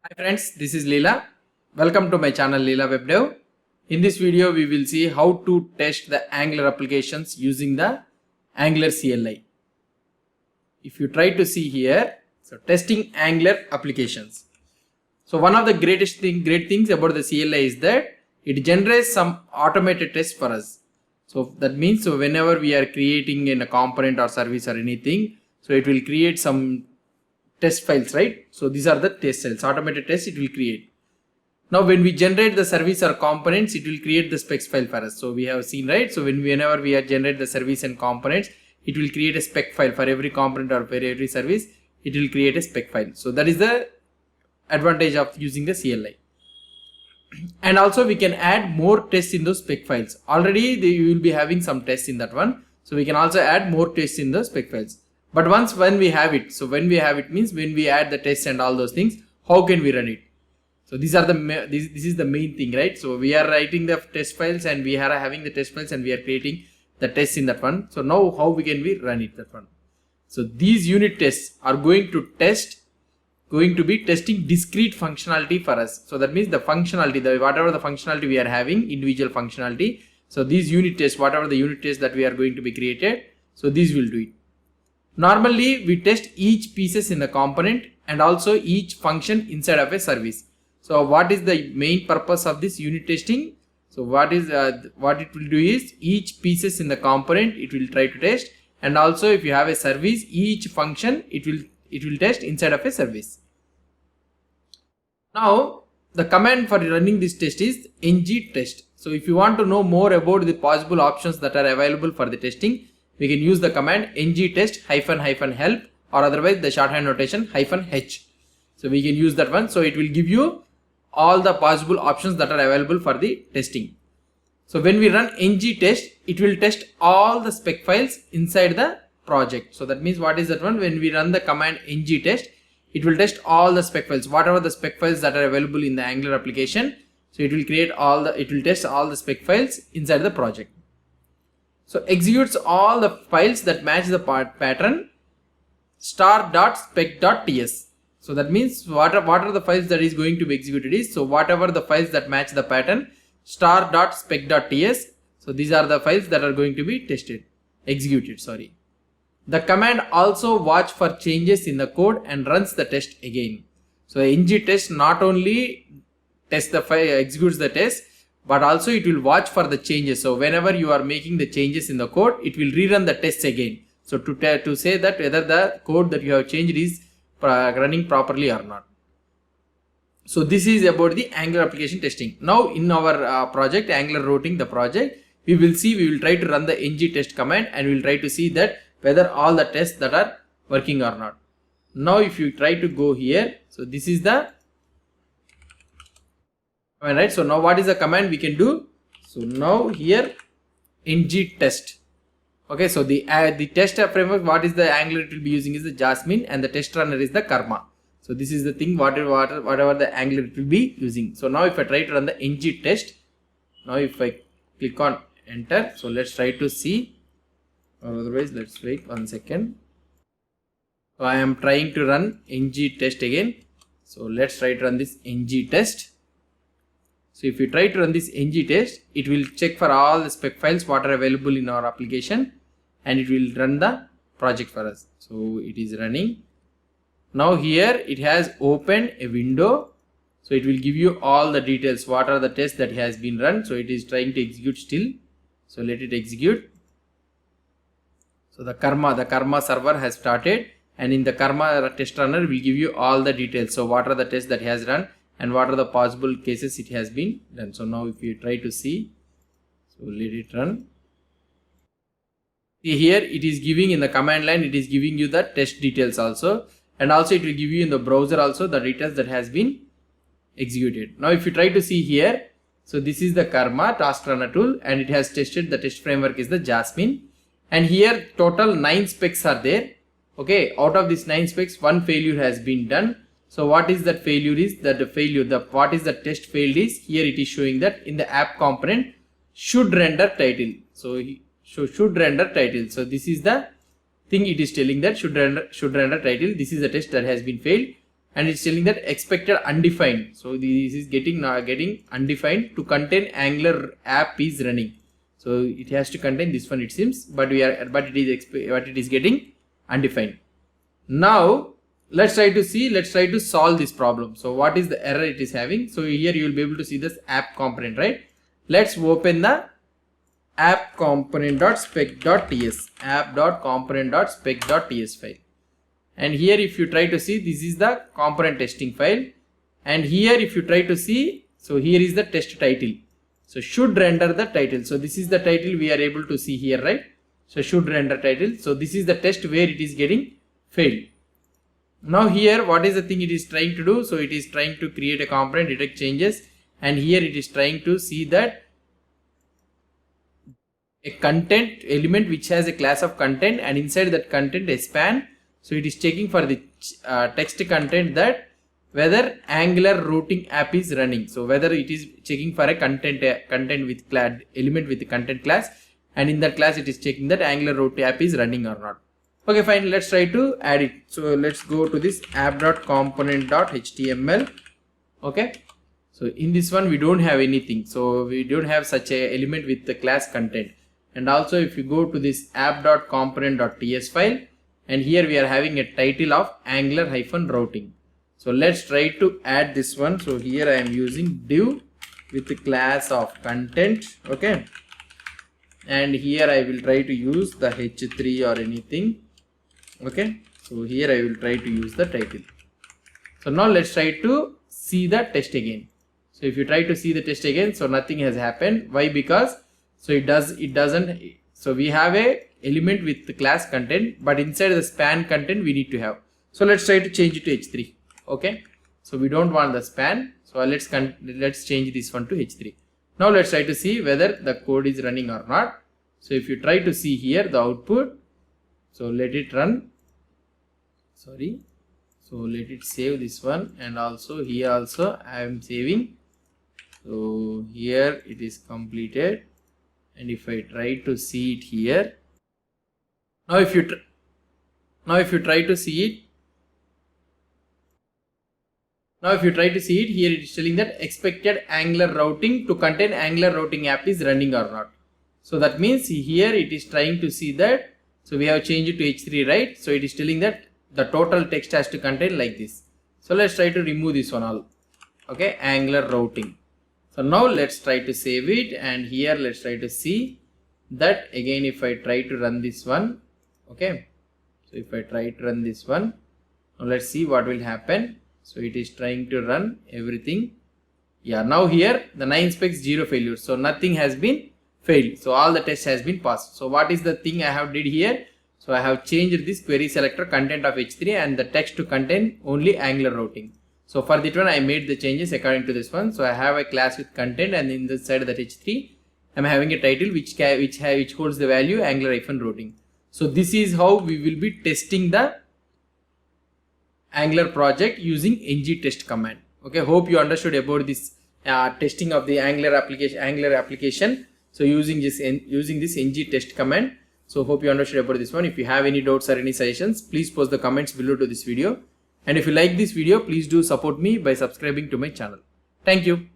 Hi friends, this is Leela. Welcome to my channel Leela Web Dev. In this video, we will see how to test the Angular applications using the Angular CLI. If you try to see here, so testing Angular applications. So one of the great things about the CLI is that it generates some automated tests for us. So that means whenever we are creating in a component or service or anything, so it will create some test files, right? So these are the test files, automated tests it will create. Now when we generate the service or components, it will create the specs file for us. So we have seen, right? So whenever we generate the service and components, it will create a spec file for every component or for every service. It will create a spec file. So that is the advantage of using the CLI. And also we can add more tests in those spec files. Already you will be having some tests in that one. So we can also add more tests in the spec files. But when we have it, so when we have it means when we add the tests and all those things, how can we run it? So these are this is the main thing, right? So we are writing the test files and we are having the test files and we are creating the tests in that one. So now how we run it that one? So these unit tests are going to be testing discrete functionality for us. So that means the functionality, whatever the functionality we are having, individual functionality. So these unit tests, whatever the unit tests that we are going to be created, so these will do it. Normally we test each pieces in the component and also each function inside of a service. So what is the main purpose of this unit testing? So what it will do is each pieces in the component it will try to test, and also if you have a service, each function it will test inside of a service. Now the command for running this test is ng-test. So if you want to know more about the possible options that are available for the testing, we can use the command ng-test -help, or otherwise the shorthand notation -h. So we can use that one. So it will give you all the possible options that are available for the testing. So when we run ng-test, it will test all the spec files inside the project. So that means what is that one? When we run the command ng-test, it will test all the spec files, whatever the spec files that are available in the Angular application. So it will test all the spec files inside the project. So executes all the files that match the pattern star.spec.ts. So that means what are the files that is going to be executed is, so whatever the files that match the pattern star.spec.ts. So these are the files that are going to be executed. The command also watch for changes in the code and runs the test again. So ng-test not only executes the test, but also it will watch for the changes. So whenever you are making the changes in the code, it will rerun the tests again. So to say that whether the code that you have changed is running properly or not. So this is about the Angular application testing. Now in our project, Angular routing the project, we will try to run the ng-test command and we will try to see that whether all the tests that are working or not. Now if you try to go here, so this is the command, right? So now what is the command we can do? So now here ng-test. Okay, so the test framework, what is the Angular it will be using is the Jasmine, and the test runner is the Karma. So this is the thing whatever the Angular it will be using. So now if I try to run the ng-test, now if I click on enter, so let's try to see, or otherwise let's wait 1 second. So I am trying to run ng-test again. So let's try to run this ng-test. So if you try to run this ng-test, it will check for all the spec files what are available in our application, and it will run the project for us. So it is running. Now here it has opened a window. So it will give you all the details, what are the tests that has been run. So it is trying to execute still. So let it execute. So the Karma server has started, and in the Karma test runner will give you all the details. So what are the tests that has run and what are the possible cases it has been done. So now if you try to see, so let it run. See here it is giving in the command line, it is giving you the test details also, and also it will give you in the browser also the details that has been executed. Now if you try to see here, so this is the Karma task runner tool, and it has tested, the test framework is the Jasmine, and here total 9 specs are there. Okay, out of these 9 specs, 1 failure has been done. So what is that failure is, what is the test failed is, here it is showing that in the app component should render title. So should render title. So this is the thing it is telling that should render title. This is the test that has been failed. and it's telling that expected undefined. So this is getting undefined to contain Angular app is running. So it has to contain this one, it seems, but it is getting undefined. Now let's try to solve this problem. So what is the error it is having? So here you will be able to see this app component, right? Let's open the app component.spec.ts app.component.spec.ts file, and here if you try to see, this is the component testing file, and here if you try to see, so here is the test title. So should render the title. So this is the title we are able to see here, right? So should render title. So this is the test where it is getting failed. Now here what is the thing it is trying to do? So it is trying to create a component, detect changes, and here it is trying to see that a content element which has a class of content, and inside that content a span. So it is checking for the text content that whether Angular routing app is running. So whether it is checking for a content with element with the content class, and in that class it is checking that Angular routing app is running or not. Okay, fine. Let's try to add it. So let's go to this app.component.html. Okay. So in this one we don't have anything. So we don't have such a element with the class content. And also if you go to this app.component.ts file, and here we are having a title of Angular-routing. So let's try to add this one. So here I am using div with the class of content. Okay. And here I will try to use the h3 or anything. Okay. So here I will try to use the title. So now let's try to see the test again. So if you try to see the test again, so nothing has happened. Why? Because so it doesn't. So we have a element with the class content, but inside the span content we need to have. So let's try to change it to h3. Okay. So we don't want the span. So let's change this one to h3. Now let's try to see whether the code is running or not. So if you try to see here the output, so let it run. Sorry. So let it save this one, and also here also I am saving. So here it is completed, and if I try to see it here, now if you try to see it, here it is telling that expected Angular routing to contain Angular routing app is running or not. So that means here it is trying to see that. So we have changed it to h3, right? So it is telling that the total text has to contain like this. So let's try to remove this one all. Okay, Angular routing. So now let's try to save it, and here let's try to see that again. If I try to run this one, okay. So if I try to run this one, now let's see what will happen. So it is trying to run everything. Yeah, now here the 9 specs 0 failures. So nothing has been failed. So all the tests has been passed. So what is the thing I have did here? So I have changed this query selector content of h3 and the text to contain only Angular routing. So for that one I made the changes according to this one. So I have a class with content, and in the side of that h3 I am having a title which holds the value Angular-routing. So this is how we will be testing the Angular project using ng-test command. Okay, hope you understood about this testing of the Angular application. So using this ng-test command. So hope you understood about this one. If you have any doubts or any suggestions, please post the comments below to this video. And if you like this video, please do support me by subscribing to my channel. Thank you.